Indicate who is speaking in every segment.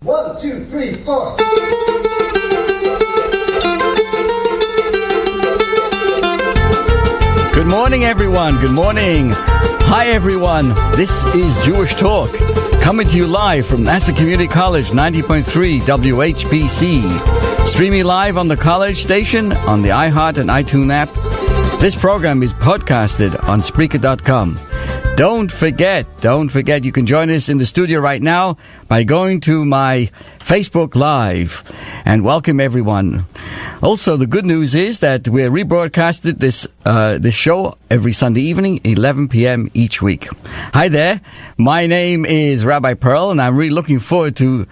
Speaker 1: 1, 2, 3, 4.
Speaker 2: Good morning, everyone. Good morning. Hi, everyone. This is Jewish Talk, coming to you live from Nassau Community College, 90.3 WHPC. Streaming live on the college station, on the iHeart and iTunes app. This program is podcasted on Spreaker.com. Don't forget, you can join us in the studio right now by going to my Facebook Live. And welcome, everyone. Also, the good news is that we're rebroadcasted this show every Sunday evening, 11 p.m. each week. Hi there. My name is Rabbi Pearl, and I'm really looking forward to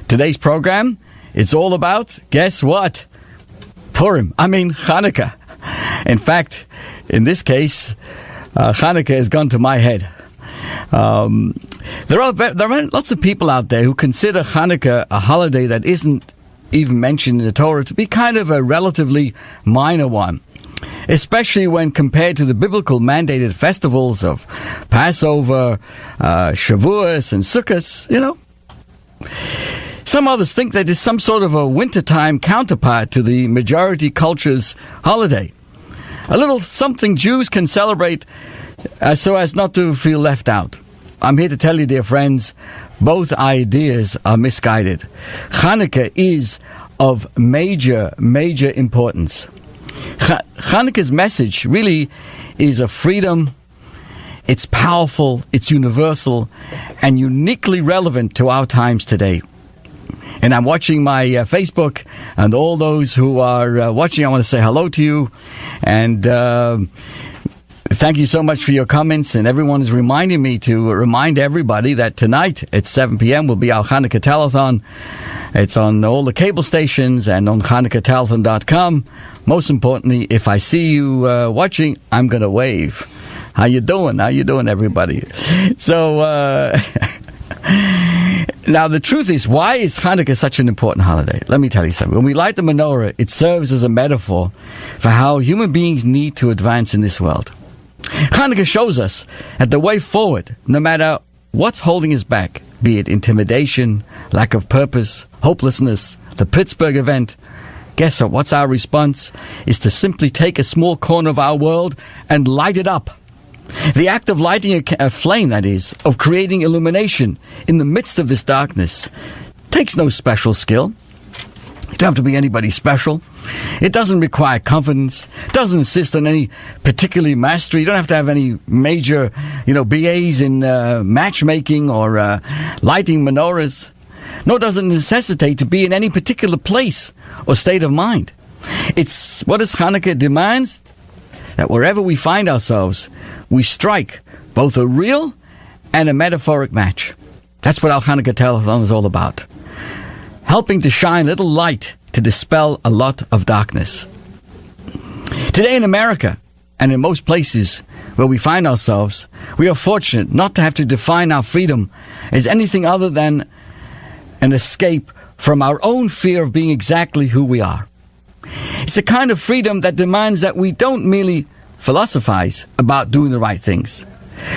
Speaker 2: today's program. It's all about, guess what? Chanukah. In fact, in this case, Chanukah has gone to my head. There are lots of people out there who consider Chanukah a holiday that isn't even mentioned in the Torah to be kind of a relatively minor one, especially when compared to the biblical mandated festivals of Passover, Shavuos, and Sukkot, you know. Some others think that it's some sort of a wintertime counterpart to the majority culture's holiday. A little something Jews can celebrate so as not to feel left out. I'm here to tell you, dear friends, both ideas are misguided. Chanukah is of major importance. Chanukah's message really is of freedom. It's powerful, it's universal, and uniquely relevant to our times today. And I'm watching my Facebook, and all those who are watching, I want to say hello to you. And thank you so much for your comments. And everyone is reminding me to remind everybody that tonight at 7 p.m. will be our Chanukah Telethon. It's on all the cable stations and on ChanukahTelethon.com. Most importantly, if I see you watching, I'm going to wave. How you doing? How you doing, everybody? So... Now, the truth is, why is Chanukah such an important holiday? Let me tell you something. When we light the menorah, it serves as a metaphor for how human beings need to advance in this world. Chanukah shows us that the way forward, no matter what's holding us back, be it intimidation, lack of purpose, hopelessness, the Pittsburgh event, guess what? What's our response? Is to simply take a small corner of our world and light it up. The act of lighting a flame, that is, of creating illumination in the midst of this darkness, takes no special skill. You don't have to be anybody special. It doesn't require confidence. It doesn't insist on any particular mastery. You don't have to have any major, BAs in matchmaking or lighting menorahs. Nor does it necessitate to be in any particular place or state of mind. It's what does Chanukah demands? That wherever we find ourselves, we strike both a real and a metaphoric match. That's what our Chanukah Telethon is all about. Helping to shine a little light to dispel a lot of darkness. Today in America, and in most places where we find ourselves, we are fortunate not to have to define our freedom as anything other than an escape from our own fear of being exactly who we are. It's a kind of freedom that demands that we don't merely philosophize about doing the right things.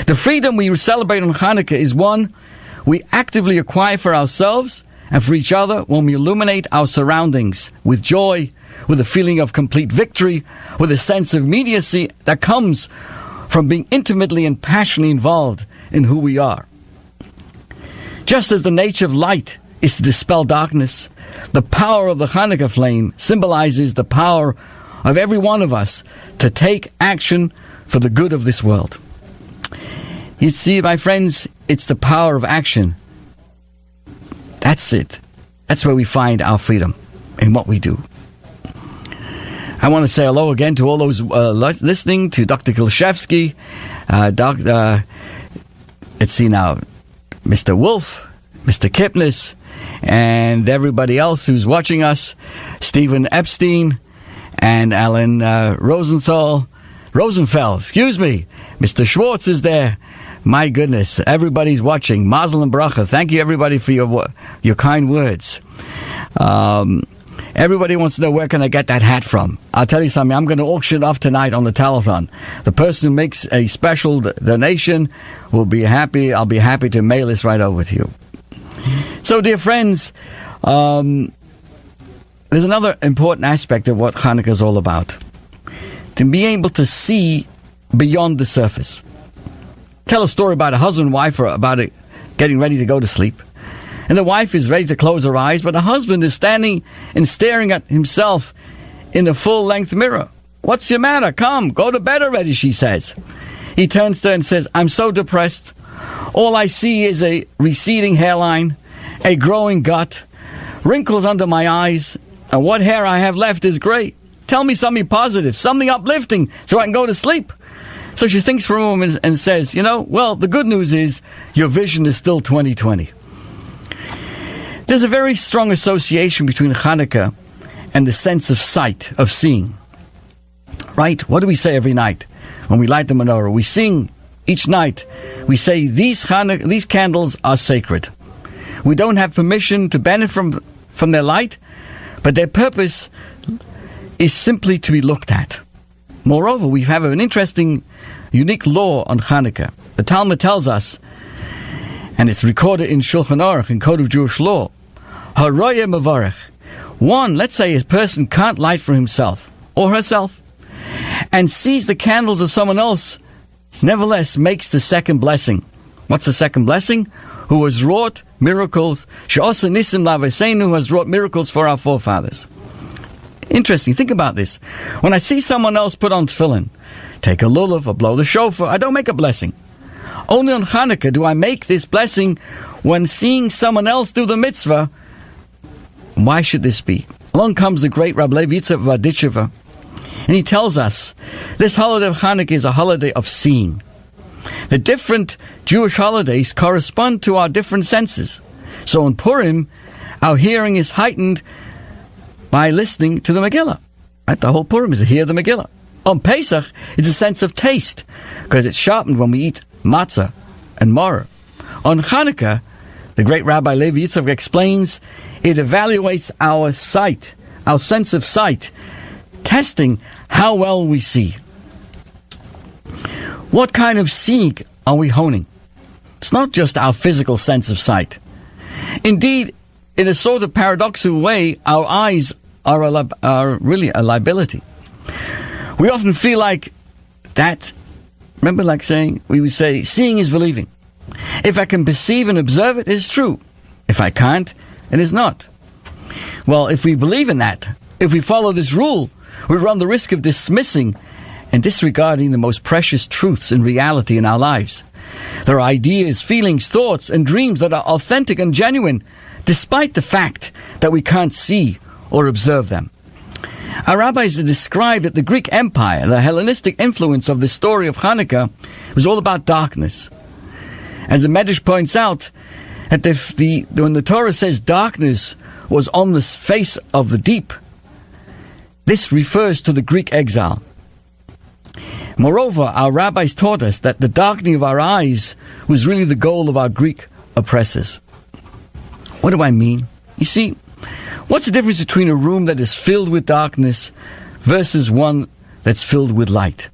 Speaker 2: The freedom we celebrate on Chanukah is one we actively acquire for ourselves and for each other when we illuminate our surroundings with joy, with a feeling of complete victory, with a sense of immediacy that comes from being intimately and passionately involved in who we are. Just as the nature of light is to dispel darkness, the power of the Chanukah flame symbolizes the power of every one of us to take action for the good of this world. You see, my friends, it's the power of action. That's it. That's where we find our freedom in what we do. I want to say hello again to all those listening, to Dr. Kilshevsky, let's see now, Mr. Wolf, Mr. Kipnis, and everybody else who's watching us, Stephen Epstein and Alan Rosenfeld, Mr. Schwartz is there. My goodness, everybody's watching. Mazel and bracha. Thank you, everybody, for your kind words. Everybody wants to know, where can I get that hat from? I'll tell you something. I'm going to auction off tonight on the telethon. The person who makes a special donation will be happy. I'll be happy to mail this right over to you. So, dear friends, there's another important aspect of what Chanukah is all about. To be able to see beyond the surface. Tell a story about a husband and wife, or about it getting ready to go to sleep. And the wife is ready to close her eyes, but the husband is standing and staring at himself in a full-length mirror. "What's your matter? Come, go to bed already," she says. He turns to her and says, "I'm so depressed. All I see is a receding hairline, a growing gut, wrinkles under my eyes, and what hair I have left is gray. Tell me something positive, something uplifting, so I can go to sleep." So she thinks for a moment and says, well, the good news is your vision is still 20/20. There's a very strong association between Chanukah and the sense of sight, of seeing. Right? What do we say every night when we light the menorah? We sing each night. We say, these candles are sacred. We don't have permission to benefit from their light, but their purpose is simply to be looked at. Moreover, we have an interesting, unique law on Chanukah. The Talmud tells us, and it's recorded in Shulchan Aruch, in Code of Jewish Law, Haroyeh Mevarech. One, let's say a person can't light for himself or herself, and sees the candles of someone else, nevertheless makes the second blessing. What's the second blessing? Who has wrought miracles, She'osa Nisim Laveseinu, who has wrought miracles for our forefathers. Interesting, think about this. When I see someone else put on tefillin, take a lulav or blow the shofar, I don't make a blessing. Only on Chanukah do I make this blessing when seeing someone else do the mitzvah. Why should this be? Along comes the great Rabbi Levi Yitzchak of Adicheva, and he tells us this holiday of Chanukah is a holiday of seeing. The different Jewish holidays correspond to our different senses. So on Purim, our hearing is heightened by listening to the Megillah. Right? The whole Purim is to hear the Megillah. On Pesach, it's a sense of taste, because it's sharpened when we eat matzah and maror. On Chanukah, the great Rabbi Levi Yitzchak explains, it evaluates our sight, our sense of sight, testing how well we see. What kind of seeing are we honing? It's not just our physical sense of sight. Indeed, in a sort of paradoxical way, our eyes are really a liability. We often feel like that. Remember, like we would say, seeing is believing. If I can perceive and observe it, it is true. If I can't, it is not. Well, if we believe in that, if we follow this rule, we run the risk of dismissing and disregarding the most precious truths in reality in our lives. There are ideas, feelings, thoughts, and dreams that are authentic and genuine, despite the fact that we can't see or observe them. Our rabbis have described that the Greek Empire, the Hellenistic influence of the story of Chanukah, was all about darkness. As the Medrash points out, that when the Torah says darkness was on the face of the deep, this refers to the Greek exile. Moreover, our rabbis taught us that the darkening of our eyes was really the goal of our Greek oppressors. What do I mean? You see, what's the difference between a room that is filled with darkness versus one that's filled with light?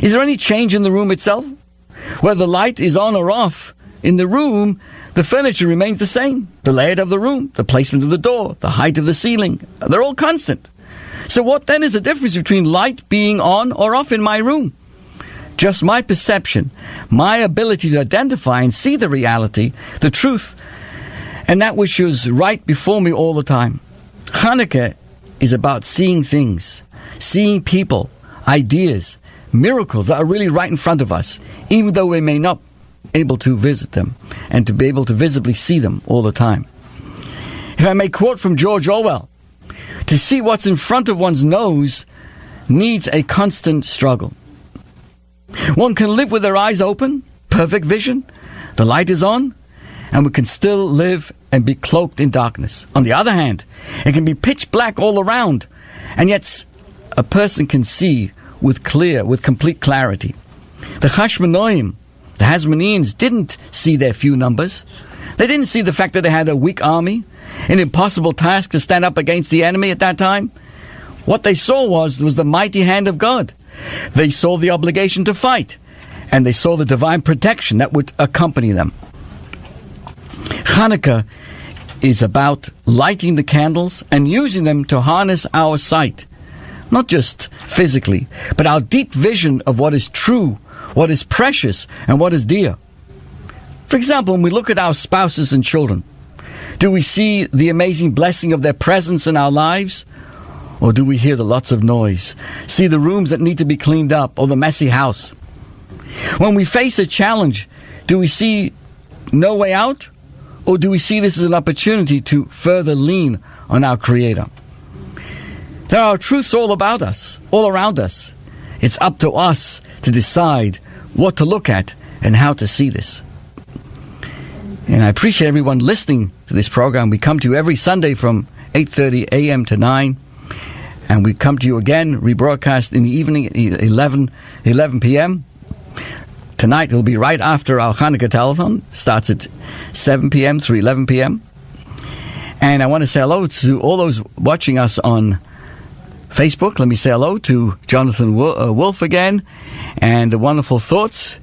Speaker 2: Is there any change in the room itself? Whether the light is on or off, in the room, the furniture remains the same. The layout of the room, the placement of the door, the height of the ceiling, they're all constant. So what then is the difference between light being on or off in my room? Just my perception, my ability to identify and see the reality, the truth, and that which is right before me all the time. Chanukah is about seeing things, seeing people, ideas, miracles that are really right in front of us, even though we may not be able to visit them and to be able to visibly see them all the time. If I may quote from George Orwell, to see what's in front of one's nose needs a constant struggle. One can live with their eyes open, perfect vision, the light is on, and we can still live and be cloaked in darkness. On the other hand, it can be pitch black all around, and yet a person can see with complete clarity. The Chashmonoim, the Hasmoneans, didn't see their few numbers. They didn't see the fact that they had a weak army, an impossible task to stand up against the enemy at that time. What they saw was the mighty hand of God. They saw the obligation to fight, and they saw the divine protection that would accompany them. Chanukah is about lighting the candles and using them to harness our sight. Not just physically, but our deep vision of what is true, what is precious, and what is dear. For example, when we look at our spouses and children, do we see the amazing blessing of their presence in our lives? Or do we hear the lots of noise, see the rooms that need to be cleaned up, or the messy house? When we face a challenge, do we see no way out? Or do we see this as an opportunity to further lean on our Creator? There are truths all about us, all around us. It's up to us to decide what to look at and how to see this. And I appreciate everyone listening to this program. We come to you every Sunday from 8:30 a.m. to 9. And we come to you again, rebroadcast in the evening at 11 p.m. Tonight will be right after our Chanukah telethon. Starts at 7 p.m. through 11 p.m. And I want to say hello to all those watching us on Facebook. Let me say hello to Jonathan Wolf again, and the Wonderful Thoughts,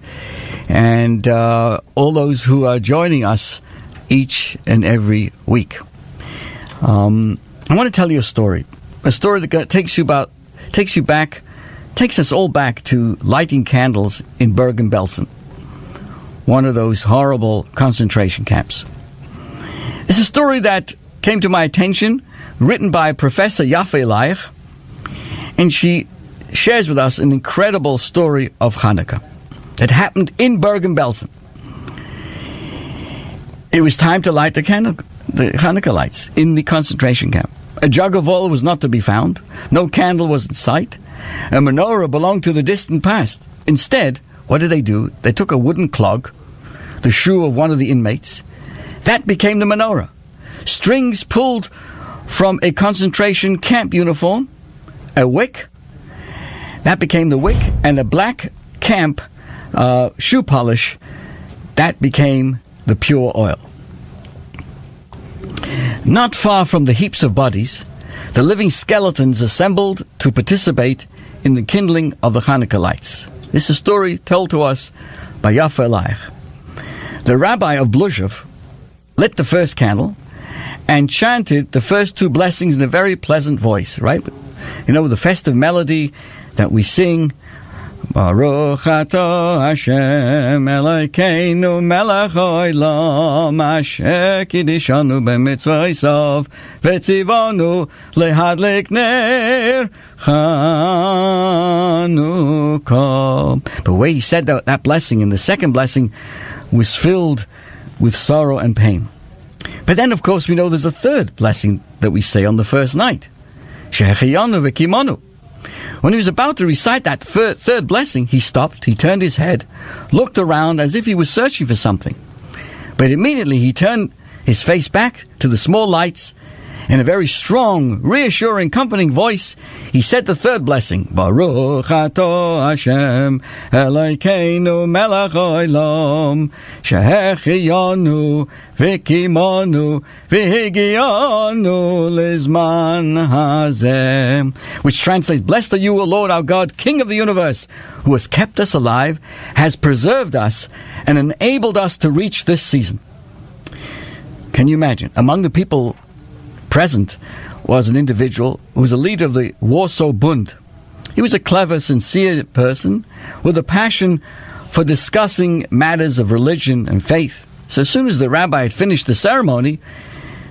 Speaker 2: and all those who are joining us each and every week. I want to tell you a story that takes us all back to lighting candles in Bergen-Belsen, one of those horrible concentration camps. It's a story that came to my attention, written by Professor Yaffe Leich, and she shares with us an incredible story of Chanukah that happened in Bergen-Belsen. It was time to light the Chanukah lights in the concentration camp. A jug of oil was not to be found. No candle was in sight. A menorah belonged to the distant past. Instead, what did they do? They took a wooden clog, the shoe of one of the inmates. That became the menorah. Strings pulled from a concentration camp uniform, a wick. That became the wick, and a black camp shoe polish. That became the pure oil. Not far from the heaps of bodies, the living skeletons assembled to participate in the kindling of the Chanukah lights. This is a story told to us by Yaffe Leich. The rabbi of Bluzhev lit the first candle and chanted the first two blessings in a very pleasant voice, right? You know, the festive melody that we sing, Baruch atah Hashem Elokeinu melech haolam asher kiddushanu b'mitzvosav v'tzivanu lehadlik ner Chanukah. But the way he said that blessing, and the second blessing was filled with sorrow and pain. But then, of course, we know there's a third blessing that we say on the first night. Shehecheyanu v'kimonu. When he was about to recite that third blessing, he stopped, he turned his head, looked around as if he was searching for something. But immediately he turned his face back to the small lights. In a very strong, reassuring, comforting voice, he said the third blessing, Baruch atah Hashem Elokeinu melech haolam shehecheyanu v'kimonu v'higianu lizman hazeh. Which translates, Blessed are you, O Lord our God, King of the universe, who has kept us alive, has preserved us, and enabled us to reach this season. Can you imagine? Among the people present was an individual who was a leader of the Warsaw Bund. He was a clever, sincere person with a passion for discussing matters of religion and faith. So as soon as the rabbi had finished the ceremony,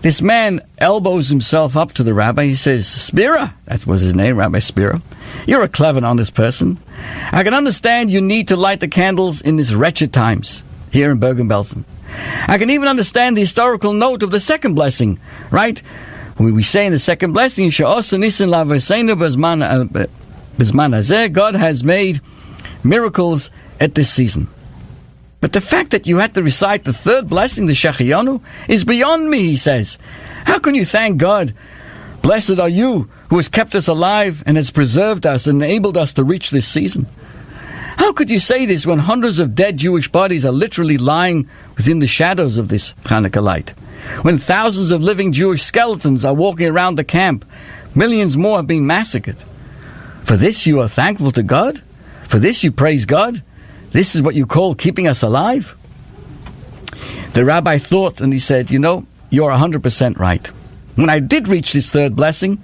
Speaker 2: this man elbows himself up to the rabbi. He says, Spira, that was his name, Rabbi Spira, you're a clever and honest person. I can understand you need to light the candles in these wretched times here in Bergen-Belsen. I can even understand the historical note of the second blessing, right? We say in the second blessing, God has made miracles at this season. But the fact that you had to recite the third blessing, the Shehecheyanu, is beyond me, he says. How can you thank God? Blessed are you who has kept us alive and has preserved us and enabled us to reach this season. How could you say this when hundreds of dead Jewish bodies are literally lying within the shadows of this Chanukah light? When thousands of living Jewish skeletons are walking around the camp, millions more are being massacred. For this you are thankful to God? For this you praise God? This is what you call keeping us alive? The rabbi thought, and he said, you're 100% right. When I did reach this third blessing,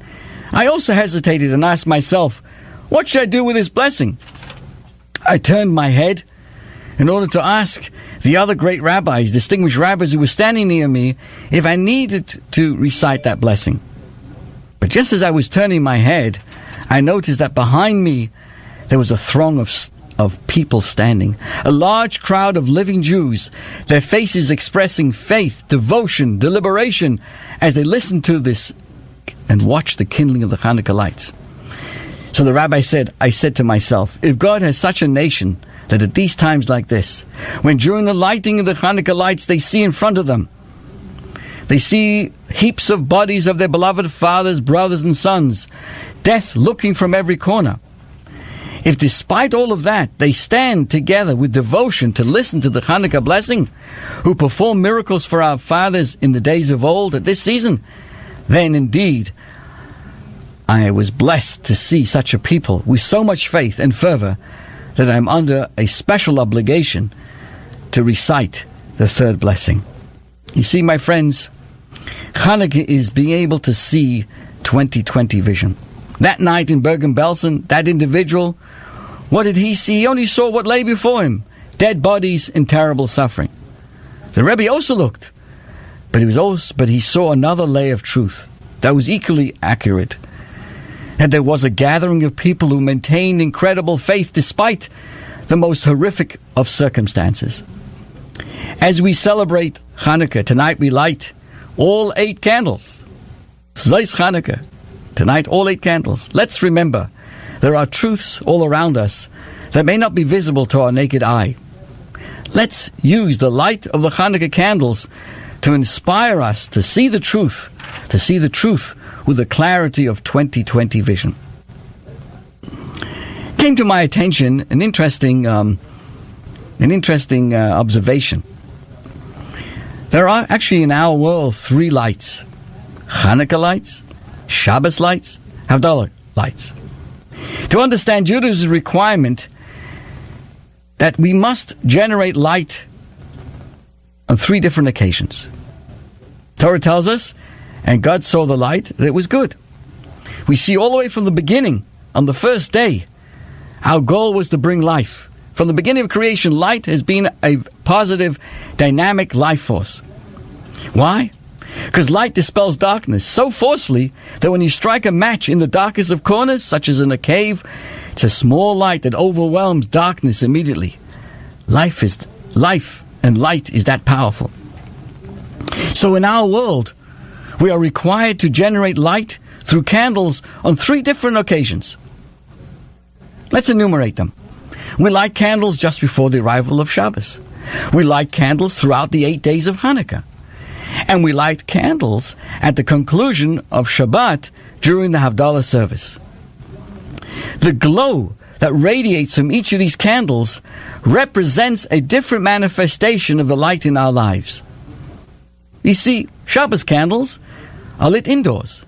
Speaker 2: I also hesitated and asked myself, what should I do with this blessing? I turned my head in order to ask the other great rabbis, distinguished rabbis who were standing near me, if I needed to recite that blessing. But just as I was turning my head, I noticed that behind me there was a throng of people standing, a large crowd of living Jews, their faces expressing faith, devotion, deliberation, as they listened to this and watched the kindling of the Chanukah lights. So the rabbi said, I said to myself, if God has such a nation that at these times like this, when during the lighting of the Chanukah lights they see in front of them, they see heaps of bodies of their beloved fathers, brothers and sons, death looking from every corner. If despite all of that, they stand together with devotion to listen to the Chanukah blessing, who performed miracles for our fathers in the days of old at this season, then indeed I was blessed to see such a people with so much faith and fervor that I'm under a special obligation to recite the third blessing. You see, my friends, Chanukah is being able to see 2020 vision. That night in Bergen-Belsen, that individual, what did he see? He only saw what lay before him, dead bodies and terrible suffering. The Rebbe also looked, but he saw another layer of truth that was equally accurate. And there was a gathering of people who maintained incredible faith despite the most horrific of circumstances. As we celebrate Chanukah, tonight we light all 8 candles. Zeis Chanukah. Tonight, all 8 candles. Let's remember, there are truths all around us that may not be visible to our naked eye. Let's use the light of the Chanukah candles to inspire us to see the truth with the clarity of 2020 vision. Came to my attention an interesting observation. There are actually in our world 3 lights: Chanukah lights, Shabbos lights, Havdalah lights. To understand Judaism's requirement that we must generate light on 3 different occasions. Torah tells us, and God saw the light, that it was good. We see all the way from the beginning, on the first day, our goal was to bring life. From the beginning of creation, light has been a positive, dynamic life force. Why? Because light dispels darkness so forcefully that when you strike a match in the darkest of corners, such as in a cave, it's a small light that overwhelms darkness immediately. Life and light is that powerful. So in our world, we are required to generate light through candles on 3 different occasions. Let's enumerate them. We light candles just before the arrival of Shabbos. We light candles throughout the 8 days of Hanukkah. And we light candles at the conclusion of Shabbat during the Havdalah service. The glow that radiates from each of these candles represents a different manifestation of the light in our lives. You see, Shabbos candles are lit indoors.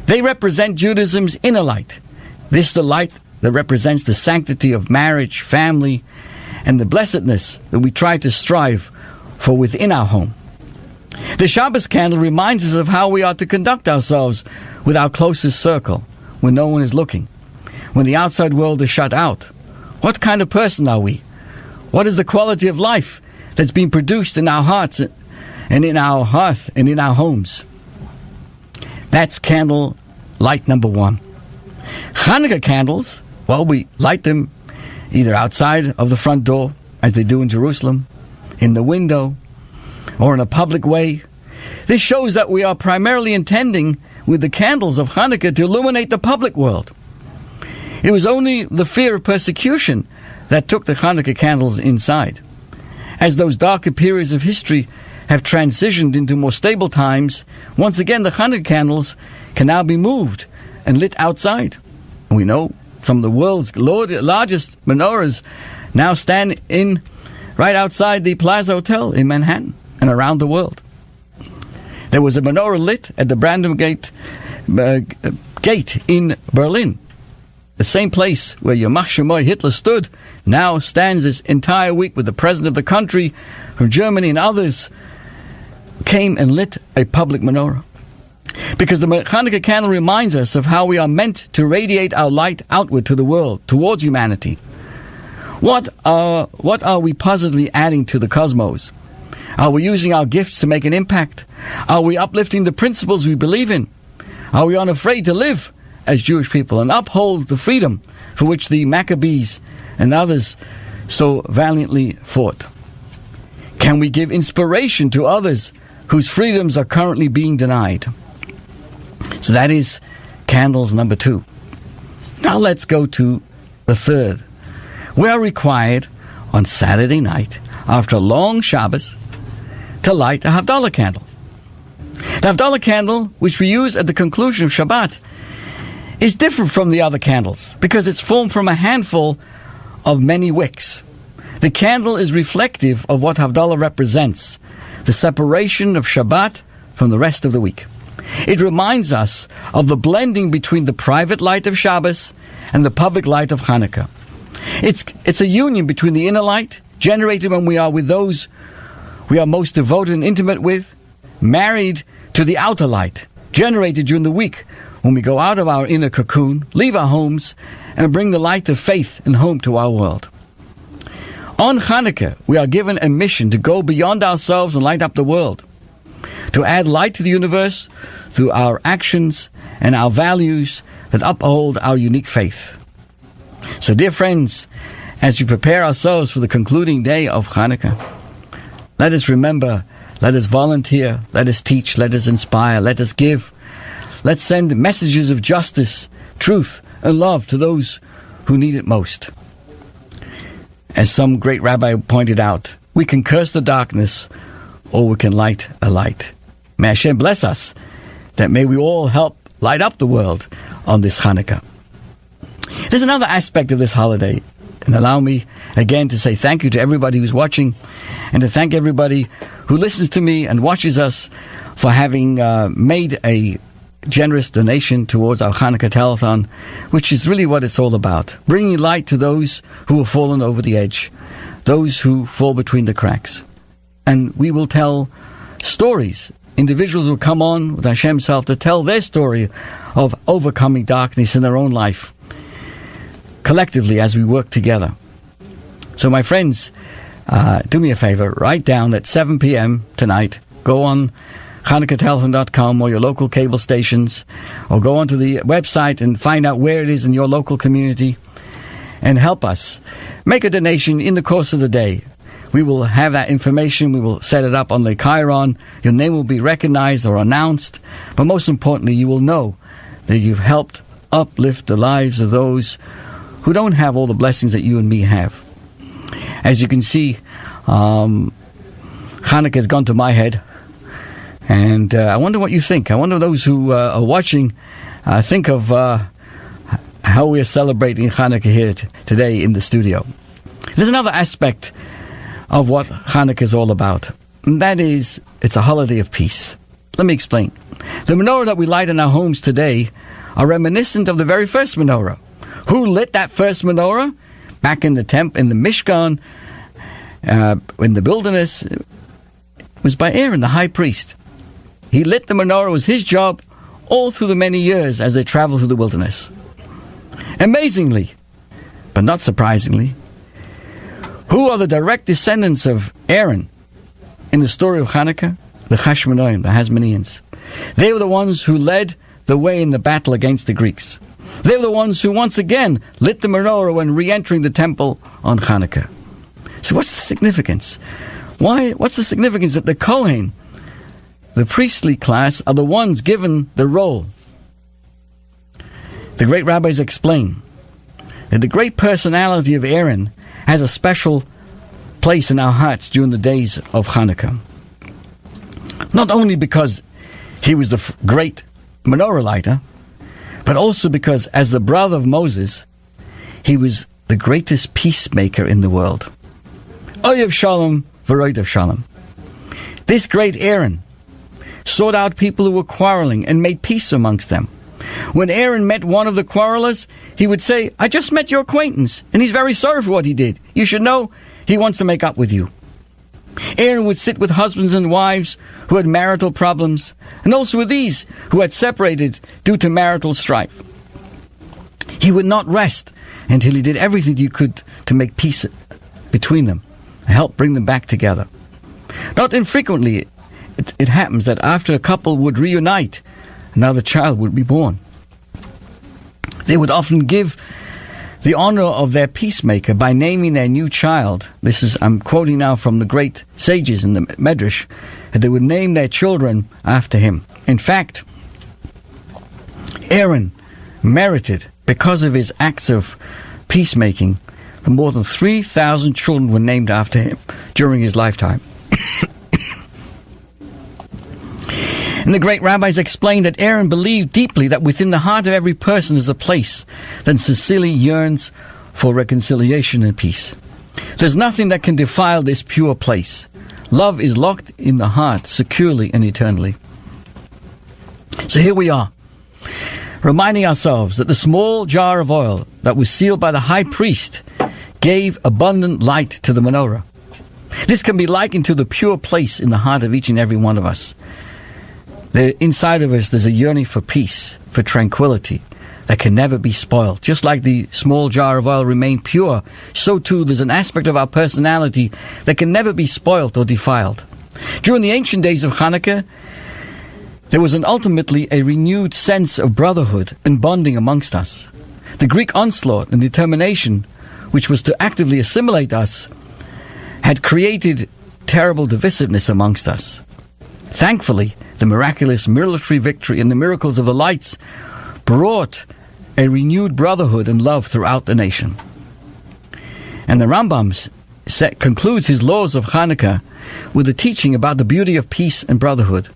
Speaker 2: They represent Judaism's inner light. This is the light that represents the sanctity of marriage, family, and the blessedness that we try to strive for within our home. The Shabbos candle reminds us of how we are to conduct ourselves with our closest circle when no one is looking, when the outside world is shut out. What kind of person are we? What is the quality of life that's being produced in our hearts and in our hearth and in our homes? That's candle light number 1. Chanukah candles, well, we light them either outside of the front door, as they do in Jerusalem, in the window, or in a public way. This shows that we are primarily intending with the candles of Hanukkah to illuminate the public world. It was only the fear of persecution that took the Hanukkah candles inside. As those darker periods of history have transitioned into more stable times, once again the Hanukkah candles can now be moved and lit outside. We know some of the world's largest menorahs now stand right outside the Plaza Hotel in Manhattan and around the world. There was a menorah lit at the Brandenburg Gate in Berlin. The same place where Yamach Shemoy Hitler stood now stands this entire week with the president of the country from Germany and others came and lit a public menorah. Because the Chanukah candle reminds us of how we are meant to radiate our light outward to the world, towards humanity. What are we positively adding to the cosmos? Are we using our gifts to make an impact? Are we uplifting the principles we believe in? Are we unafraid to live as Jewish people and uphold the freedom for which the Maccabees and others so valiantly fought? Can we give inspiration to others whose freedoms are currently being denied? So that is candles number 2. Now let's go to the third. We are required on Saturday night, after a long Shabbos, to light a Havdalah candle. The Havdalah candle, which we use at the conclusion of Shabbat, is different from the other candles because it's formed from a handful of many wicks. The candle is reflective of what Havdalah represents, the separation of Shabbat from the rest of the week. It reminds us of the blending between the private light of Shabbos and the public light of Chanukah. It's a union between the inner light, generated when we are with those we are most devoted and intimate with, married to the outer light, generated during the week when we go out of our inner cocoon, leave our homes, and bring the light of faith and home to our world. On Chanukah, we are given a mission to go beyond ourselves and light up the world, to add light to the universe through our actions and our values that uphold our unique faith. So, dear friends, as we prepare ourselves for the concluding day of Chanukah, let us remember, let us volunteer, let us teach, let us inspire, let us give. Let's send messages of justice, truth, and love to those who need it most. As some great rabbi pointed out, we can curse the darkness or we can light a light. May Hashem bless us, that may we all help light up the world on this Chanukah. There's another aspect of this holiday, and allow me again to say thank you to everybody who's watching, and to thank everybody who listens to me and watches us for having made a generous donation towards our Chanukah telethon, which is really what it's all about. Bringing light to those who have fallen over the edge, those who fall between the cracks. And we will tell stories. Individuals will come on with Hashem's help to tell their story of overcoming darkness in their own life, collectively as we work together. So my friends, do me a favor, write down at 7 p.m. tonight, go on ChanukahTelethon.com or your local cable stations, or go onto the website and find out where it is in your local community, and help us. Make a donation in the course of the day. We will have that information, we will set it up on the Chiron, your name will be recognized or announced, but most importantly, you will know that you've helped uplift the lives of those who don't have all the blessings that you and me have. As you can see, Chanukah has gone to my head, and I wonder what you think. I wonder those who are watching think of how we are celebrating Chanukah here today in the studio. There's another aspect of what Chanukah is all about, and that is, it's a holiday of peace. Let me explain. The menorah that we light in our homes today are reminiscent of the very first menorah. Who lit that first menorah? Back in the in the Mishkan, in the wilderness, it was by Aaron, the high priest. He lit the menorah, it was his job all through the many years as they traveled through the wilderness. Amazingly, but not surprisingly, who are the direct descendants of Aaron in the story of Chanukah? The Hashmonaim, the Hasmoneans. They were the ones who led the way in the battle against the Greeks. They were the ones who once again lit the menorah when re-entering the temple on Chanukah. So what's the significance? What's the significance that the Kohen, the priestly class, are the ones given the role? The great rabbis explain that the great personality of Aaron has a special place in our hearts during the days of Chanukah. Not only because he was the great menorah lighter, but also because as the brother of Moses, he was the greatest peacemaker in the world. Oyev Shalom, V'roidev Shalom. This great Aaron sought out people who were quarreling and made peace amongst them. When Aaron met one of the quarrelers, he would say, "I just met your acquaintance, and he's very sorry for what he did. You should know he wants to make up with you." Aaron would sit with husbands and wives who had marital problems, and also with these who had separated due to marital strife. He would not rest until he did everything he could to make peace between them and help bring them back together. Not infrequently, it happens that after a couple would reunite, another child would be born. They would often give the honor of their peacemaker by naming their new child. I'm quoting now from the great sages in the Medrash, that they would name their children after him. In fact, Aaron merited, because of his acts of peacemaking, that more than 3,000 children were named after him during his lifetime. And the great rabbis explained that Aaron believed deeply that within the heart of every person is a place that sincerely yearns for reconciliation and peace. There's nothing that can defile this pure place. Love is locked in the heart securely and eternally. So here we are, reminding ourselves that the small jar of oil that was sealed by the high priest gave abundant light to the menorah. This can be likened to the pure place in the heart of each and every one of us. Inside of us, there's a yearning for peace, for tranquility, that can never be spoiled. Just like the small jar of oil remained pure, so too there's an aspect of our personality that can never be spoiled or defiled. During the ancient days of Chanukah, there was ultimately a renewed sense of brotherhood and bonding amongst us. The Greek onslaught and determination, which was to actively assimilate us, had created terrible divisiveness amongst us. Thankfully, the miraculous military victory and the miracles of the lights brought a renewed brotherhood and love throughout the nation. And the Rambam concludes his laws of Chanukah with a teaching about the beauty of peace and brotherhood.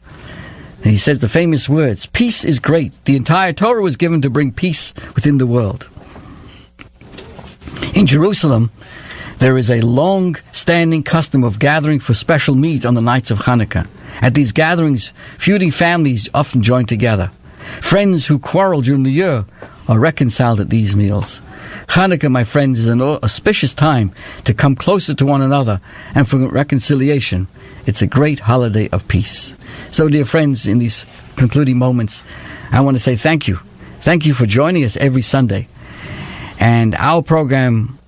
Speaker 2: And he says the famous words, "Peace is great. The entire Torah was given to bring peace within the world." In Jerusalem, there is a long-standing custom of gathering for special meals on the nights of Chanukah. At these gatherings, feuding families often join together. Friends who quarrel during the year are reconciled at these meals. Chanukah, my friends, is an auspicious time to come closer to one another and for reconciliation. It's a great holiday of peace. So, dear friends, in these concluding moments, I want to say thank you. Thank you for joining us every Sunday. And our program,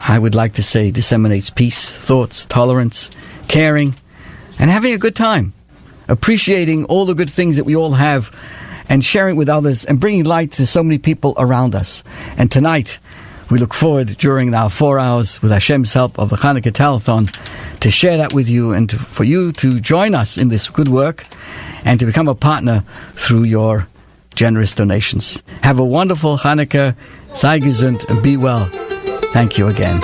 Speaker 2: I would like to say, disseminates peace, thoughts, tolerance, caring, and having a good time, appreciating all the good things that we all have and sharing with others and bringing light to so many people around us. And tonight, we look forward during our 4 hours with Hashem's help of the Chanukah Telethon to share that with you and for you to join us in this good work and to become a partner through your generous donations. Have a wonderful Chanukah, sei gesund and be well. Thank you again.